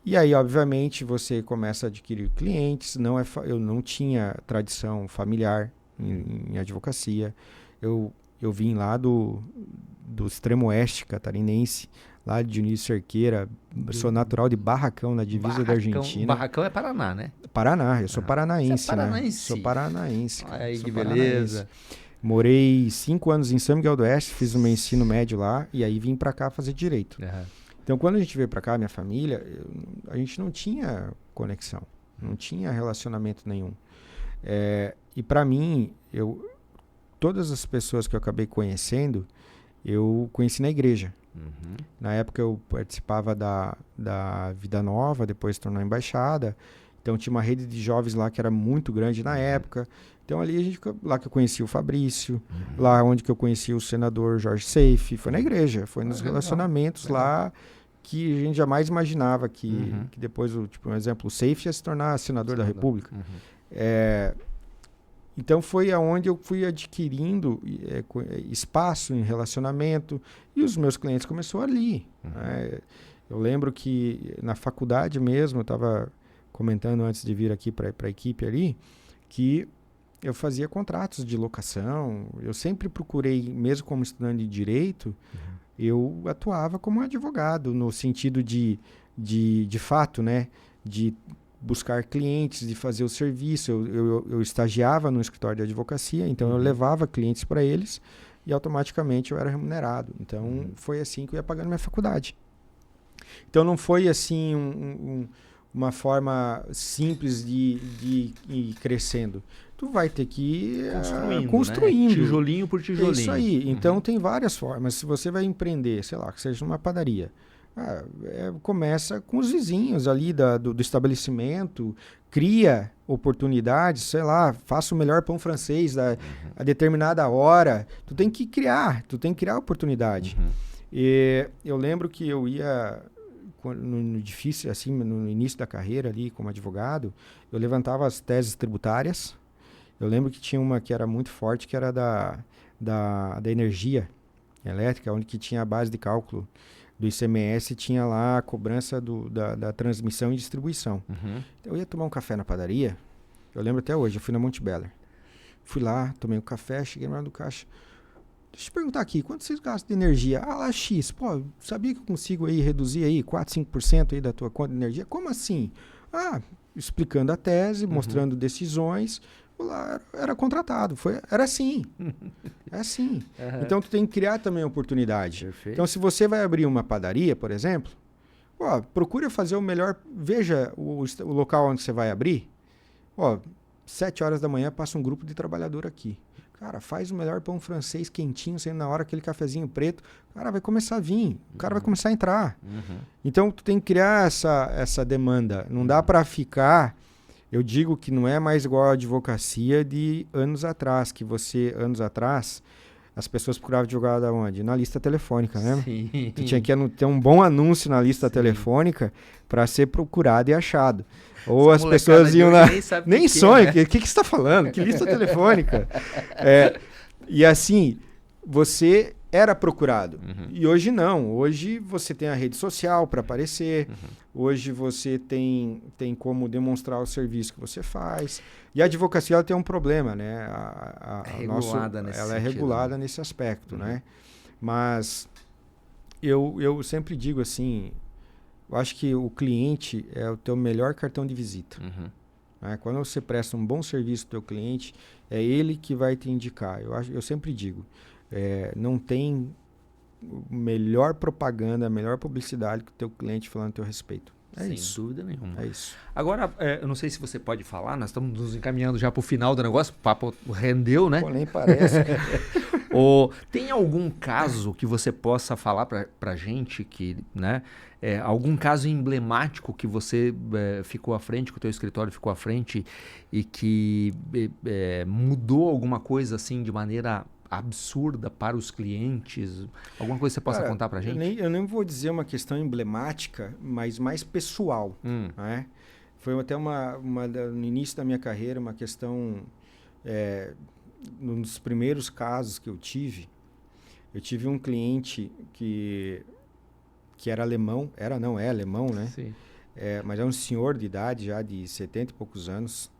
E aí, obviamente, você começa a adquirir clientes. Eu não tinha tradição familiar em advocacia. Eu vim lá do extremo oeste catarinense, lá de Dionísio Cerqueira. Sou natural de Barracão, na divisa da Argentina. Barracão é Paraná, né? Paraná, eu sou paranaense, Você é paranaense? Né? Sou paranaense. Aí, que beleza. Morei 5 anos em São Miguel do Oeste, fiz o meu ensino médio lá e aí vim para cá fazer direito. Então, quando a gente veio para cá, minha família, a gente não tinha conexão, não tinha relacionamento nenhum. E para mim, todas as pessoas que eu acabei conhecendo, eu conheci na igreja. Na época eu participava da Vida Nova, depois se tornou embaixada. Então tinha uma rede de jovens lá que era muito grande na época. Então ali lá que eu conheci o Fabrício, lá onde que eu conheci o senador Jorge Seife, foi na igreja, foi nos relacionamentos lá que a gente jamais imaginava que depois, um exemplo, o Seife ia se tornar senador da República. Então foi aonde eu fui adquirindo espaço em relacionamento e os meus clientes começaram ali. Eu lembro que na faculdade mesmo, eu estava comentando antes de vir aqui para a equipe ali, que eu fazia contratos de locação. Eu sempre procurei, mesmo como estudante de direito, eu atuava como advogado, no sentido de fato, né, de buscar clientes, de fazer o serviço. Eu estagiava no escritório de advocacia, então eu levava clientes para eles e automaticamente eu era remunerado. Então foi assim que eu ia pagando minha faculdade. Então não foi assim uma forma simples de ir crescendo. Tu vai ter que ir construindo. Né? Tijolinho por tijolinho. É isso aí. Então tem várias formas. Se você vai empreender, sei lá, que seja numa padaria, começa com os vizinhos ali do estabelecimento, cria oportunidades, sei lá, faça o melhor pão francês a determinada hora. Tu tem que criar oportunidade. E eu lembro que eu ia no difícil, assim, no início da carreira ali como advogado, eu levantava as teses tributárias. Eu lembro que tinha uma que era muito forte, que era da energia elétrica, onde que tinha a base de cálculo do ICMS tinha lá a cobrança da transmissão e distribuição. Eu ia tomar um café na padaria, eu lembro até hoje, eu fui na Monte Beller. Fui lá, tomei um café, cheguei no lado do caixa. Deixa eu te perguntar aqui, quanto vocês gastam de energia? Ah, lá X. Pô, sabia que eu consigo aí reduzir aí 4, 5% aí da tua conta de energia? Como assim? Ah, explicando a tese, mostrando decisões. Lá era contratado. Era assim. É assim. Então, tu tem que criar também oportunidade. Perfeito. Então, se você vai abrir uma padaria, por exemplo, procura fazer o melhor... Veja o local onde você vai abrir. 7 horas da manhã passa um grupo de trabalhador aqui. Cara, faz o melhor pão francês quentinho, saindo na hora, aquele cafezinho preto. O cara vai começar a vir, o cara vai começar a entrar. Então, tu tem que criar essa demanda. Não dá para ficar... Eu digo que não é mais igual a advocacia de anos atrás, anos atrás, as pessoas procuravam advogado aonde? Na lista telefônica, né? Sim. Tu tinha que ter um bom anúncio na lista telefônica para ser procurado e achado. Ou as pessoas iam lá... Nem sonho, né? O que você está falando? Que lista telefônica? E assim, você era procurado. E hoje não. Hoje você tem a rede social para aparecer. Hoje você tem como demonstrar o serviço que você faz. E a advocacia ela tem um problema, né? Ela é regulada nesse aspecto, né? Mas eu sempre digo assim, eu acho que o cliente é o teu melhor cartão de visita. Né? Quando você presta um bom serviço ao teu cliente, é ele que vai te indicar. Eu sempre digo, não tem melhor propaganda, a melhor publicidade que o teu cliente falando a teu respeito. Sem dúvida nenhuma. É isso. Agora, eu não sei se você pode falar, nós estamos nos encaminhando já para o final do negócio, o papo rendeu, né? Pô, nem parece. Tem algum caso que você possa falar para gente, que, né? Algum caso emblemático que você ficou à frente, que o teu escritório ficou à frente e que mudou alguma coisa assim de maneira absurda para os clientes? Alguma coisa que você possa contar para a gente? Eu nem vou dizer uma questão emblemática, mas mais pessoal. Né? Foi até no início da minha carreira, uma questão... nos primeiros casos que eu tive um cliente que era alemão, é alemão, né? Sim. Mas é um senhor de idade, já de 70 e poucos anos,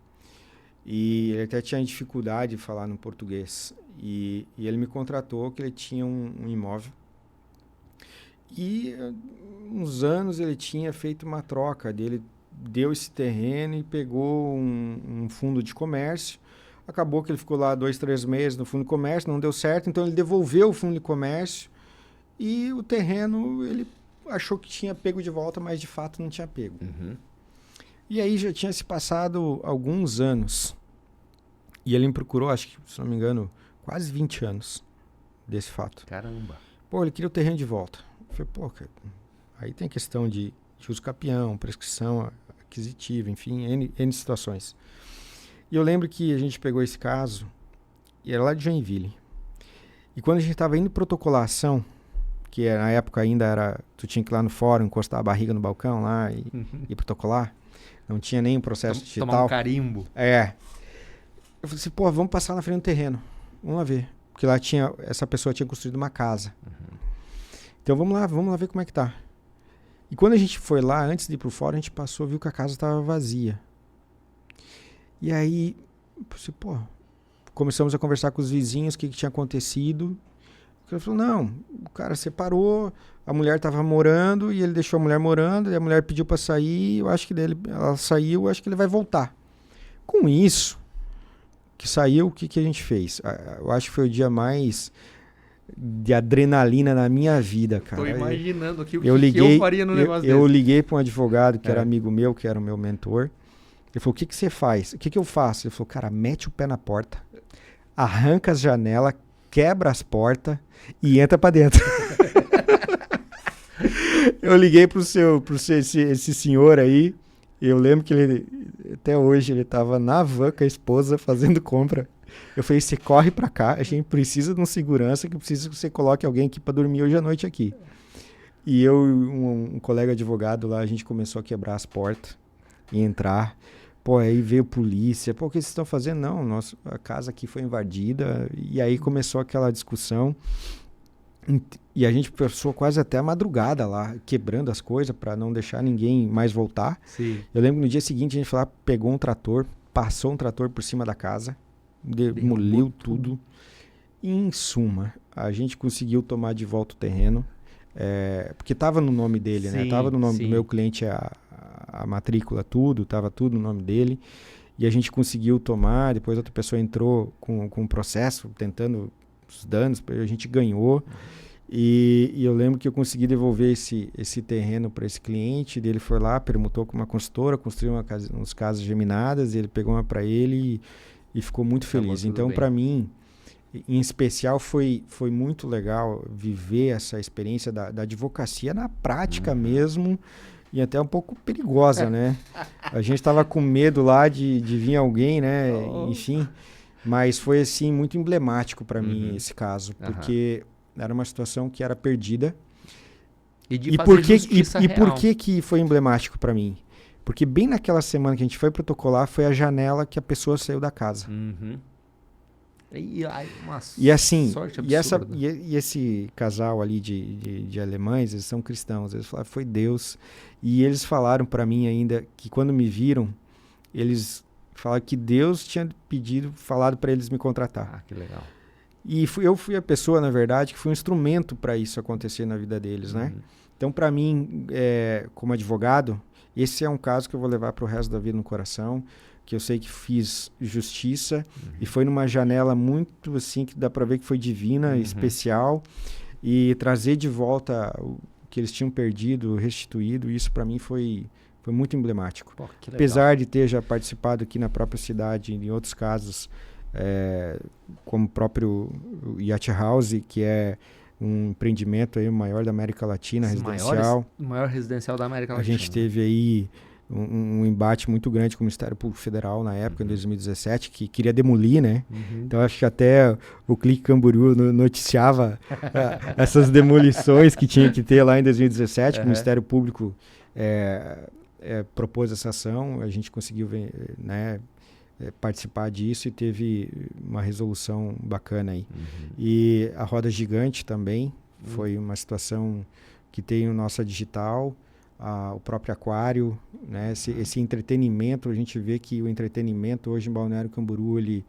e ele até tinha dificuldade de falar no português. E ele me contratou que ele tinha um imóvel. E uns anos ele tinha feito uma troca. Ele deu esse terreno e pegou um fundo de comércio. Acabou que ele ficou lá 2, 3 meses no fundo de comércio, não deu certo. Então ele devolveu o fundo de comércio e o terreno ele achou que tinha pego de volta, mas de fato não tinha pego. E aí já tinha se passado alguns anos. E ele me procurou, acho que, se não me engano, quase 20 anos desse fato. Caramba. Pô, ele queria o terreno de volta. Eu falei, cara, aí tem questão de uso capião, prescrição aquisitiva, enfim, N situações. E eu lembro que a gente pegou esse caso, e era lá de Joinville. E quando a gente estava indo protocolar a ação, que na época ainda era, tu tinha que ir lá no fórum, encostar a barriga no balcão lá e protocolar, não tinha nem um processo digital. Tomar um carimbo. Eu falei assim, pô, vamos passar na frente do terreno. Vamos lá ver. Porque lá essa pessoa tinha construído uma casa. Então vamos lá ver como é que tá. E quando a gente foi lá, antes de ir pro fórum, a gente passou, viu que a casa estava vazia. E aí, começamos a conversar com os vizinhos, o que tinha acontecido. Ele falou, não, o cara separou, a mulher estava morando e ele deixou a mulher morando, e a mulher pediu para sair, eu acho que ela saiu, eu acho que ele vai voltar. Com isso, que saiu, o que a gente fez? Eu acho que foi o dia mais de adrenalina na minha vida, cara. Tô imaginando aqui o que eu faria no negócio desse. Eu liguei para um advogado que era amigo meu, que era o meu mentor. Ele falou, o que você faz? O que eu faço? Ele falou, cara, mete o pé na porta, arranca as janelas, quebra as portas e entra para dentro. Eu liguei pro esse senhor aí. Eu lembro que ele, até hoje, ele tava na van com a esposa fazendo compra. Eu falei, você corre pra cá, a gente precisa de um segurança, que precisa que você coloque alguém aqui pra dormir hoje à noite aqui. E eu e um colega advogado lá, a gente começou a quebrar as portas e entrar. Pô, aí veio polícia. Pô, o que vocês estão fazendo? Não, a casa aqui foi invadida. E aí começou aquela discussão. E a gente passou quase até a madrugada lá, quebrando as coisas para não deixar ninguém mais voltar. Sim. Eu lembro que no dia seguinte a gente foi lá, pegou um trator, passou um trator por cima da casa, demoliu tudo. E, em suma, a gente conseguiu tomar de volta o terreno, porque estava no nome dele, né? Estava no nome do meu cliente a matrícula, estava tudo no nome dele. E a gente conseguiu tomar, depois outra pessoa entrou com um processo, tentando os danos, a gente ganhou. E eu lembro que eu consegui devolver esse terreno para esse cliente, ele foi lá, permutou com uma consultora, construiu umas casas geminadas, ele pegou uma para ele e ficou muito feliz. Então, para mim, em especial, foi muito legal viver essa experiência da advocacia na prática mesmo, e até um pouco perigosa, né? A gente estava com medo lá de vir alguém, né? Enfim, mas foi assim muito emblemático para mim esse caso, porque era uma situação que era perdida. E por que foi emblemático para mim? Porque bem naquela semana que a gente foi protocolar, foi a janela que a pessoa saiu da casa. E assim, e esse casal ali de alemães, eles são cristãos, eles falaram, foi Deus. E eles falaram para mim ainda que quando me viram, eles falaram que Deus tinha falado para eles me contratar. Ah, que legal. E eu fui a pessoa, na verdade, que foi um instrumento para isso acontecer na vida deles, né? Então, para mim, como advogado, esse é um caso que eu vou levar para o resto da vida no coração, que eu sei que fiz justiça e foi numa janela muito assim, que dá para ver que foi divina, especial, e trazer de volta o que eles tinham perdido, restituído, isso para mim foi muito emblemático. Pô, que legal. Apesar de ter já participado aqui na própria cidade, em outros casos, como o próprio Yacht House, que é um empreendimento aí, o maior da América Latina, residencial. O maior residencial da América Latina. A gente teve aí um embate muito grande com o Ministério Público Federal na época, em 2017, que queria demolir, né? Então acho que até o Clique Camboriú noticiava essas demolições que tinha que ter lá em 2017, que o Ministério Público propôs essa ação, a gente conseguiu participar disso e teve uma resolução bacana aí. E a Roda Gigante também foi uma situação que tem o Nossa Digital, o próprio aquário, né? Esse entretenimento, a gente vê que o entretenimento hoje em Balneário Camboriú, ele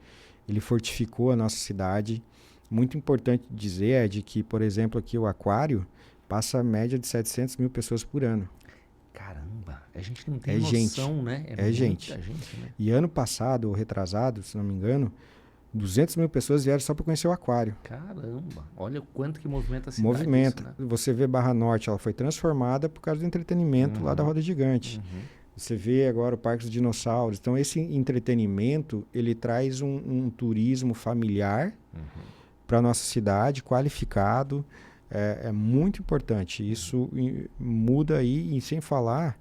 fortificou a nossa cidade. Muito importante dizer de que, por exemplo, aqui o aquário passa a média de 700 mil pessoas por ano. Caramba, a gente não tem noção, né? É gente. Né? E ano passado, ou retrasado, se não me engano, 200 mil pessoas vieram só para conhecer o aquário. Caramba, olha o quanto que movimenta a cidade. Movimenta. Isso, né? Você vê Barra Norte, ela foi transformada por causa do entretenimento lá da Roda Gigante. Você vê agora o Parque dos Dinossauros. Então, esse entretenimento, ele traz um turismo familiar para a nossa cidade, qualificado. É muito importante. Isso muda aí, e sem falar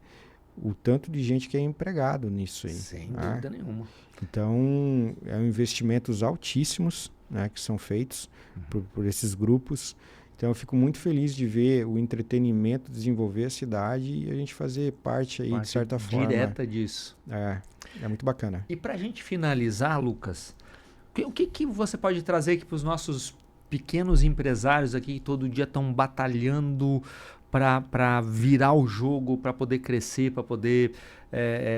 o tanto de gente que é empregado nisso aí. Sem dúvida nenhuma. Então, investimentos altíssimos, né, que são feitos por esses grupos. Então, eu fico muito feliz de ver o entretenimento desenvolver a cidade e a gente fazer parte aí, de certa forma. Direta disso. É muito bacana. E para a gente finalizar, Lucas, o que você pode trazer aqui para os nossos pequenos empresários aqui que todo dia estão batalhando para virar o jogo, para poder crescer, para poder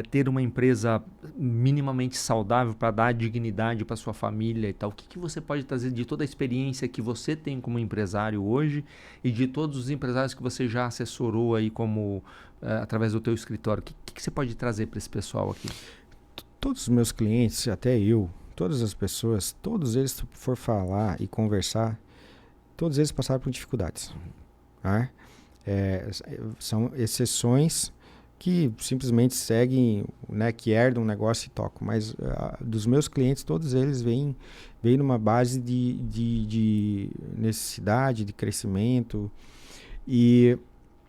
ter uma empresa minimamente saudável, para dar dignidade para sua família e tal. O que você pode trazer de toda a experiência que você tem como empresário hoje e de todos os empresários que você já assessorou aí como através do teu escritório? O que você pode trazer para esse pessoal aqui? Todos os meus clientes, até eu, todas as pessoas, todos eles, se for falar e conversar, todos eles passaram por dificuldades. Tá? São exceções que simplesmente seguem, né, que herdam um negócio e tocam. Mas dos meus clientes, todos eles vêm numa base de necessidade, de crescimento. E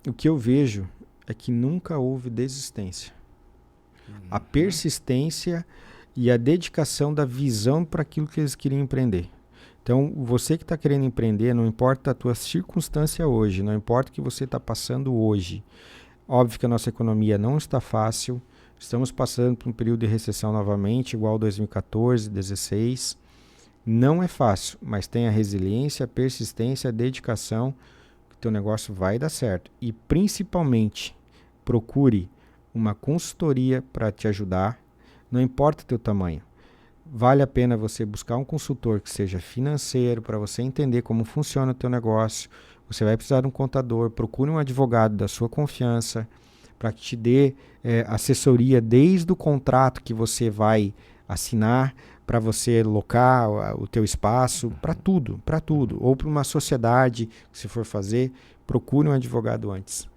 o que eu vejo é que nunca houve desistência. A persistência e a dedicação da visão para aquilo que eles queriam empreender. Então, você que está querendo empreender, não importa a tua circunstância hoje, não importa o que você está passando hoje. Óbvio que a nossa economia não está fácil, estamos passando por um período de recessão novamente, igual 2014, 2016, Não é fácil, mas tenha resiliência, persistência, dedicação, que o teu negócio vai dar certo. E principalmente, procure uma consultoria para te ajudar, não importa o teu tamanho. Vale a pena você buscar um consultor que seja financeiro para você entender como funciona o teu negócio. Você vai precisar de um contador, procure um advogado da sua confiança para que te dê assessoria desde o contrato que você vai assinar, para você locar o teu espaço, para tudo. Ou para uma sociedade que se for fazer, procure um advogado antes.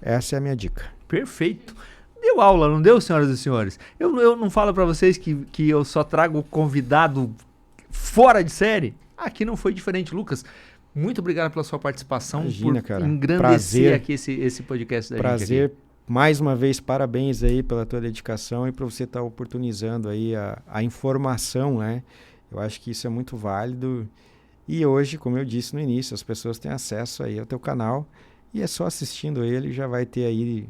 Essa é a minha dica. Perfeito. Deu aula, não deu, senhoras e senhores? Eu não falo para vocês que eu só trago convidado fora de série? Aqui não foi diferente, Lucas. Muito obrigado pela sua participação. Imagina, por cara. engrandecer Prazer. aqui esse podcast da gente. Prazer. Aqui. Mais uma vez, parabéns aí pela tua dedicação e por você estar oportunizando aí a informação, né? Eu acho que isso é muito válido. E hoje, como eu disse no início, as pessoas têm acesso aí ao teu canal e é só assistindo ele já vai ter aí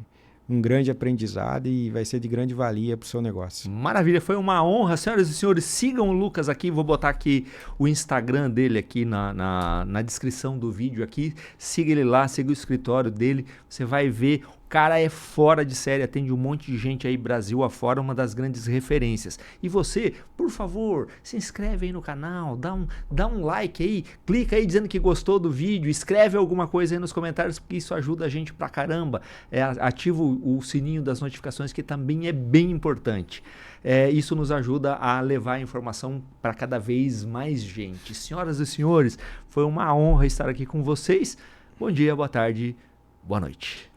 um grande aprendizado e vai ser de grande valia para o seu negócio. Maravilha, foi uma honra. Senhoras e senhores, sigam o Lucas aqui. Vou botar aqui o Instagram dele aqui na descrição do vídeo aqui. Siga ele lá, siga o escritório dele. Você vai ver, o cara é fora de série, atende um monte de gente aí Brasil afora, uma das grandes referências. E você, por favor, se inscreve aí no canal, dá um like aí, clica aí dizendo que gostou do vídeo, escreve alguma coisa aí nos comentários, porque isso ajuda a gente pra caramba. Ativa o sininho das notificações, que também é bem importante. Isso nos ajuda a levar a informação para cada vez mais gente. Senhoras e senhores, foi uma honra estar aqui com vocês. Bom dia, boa tarde, boa noite.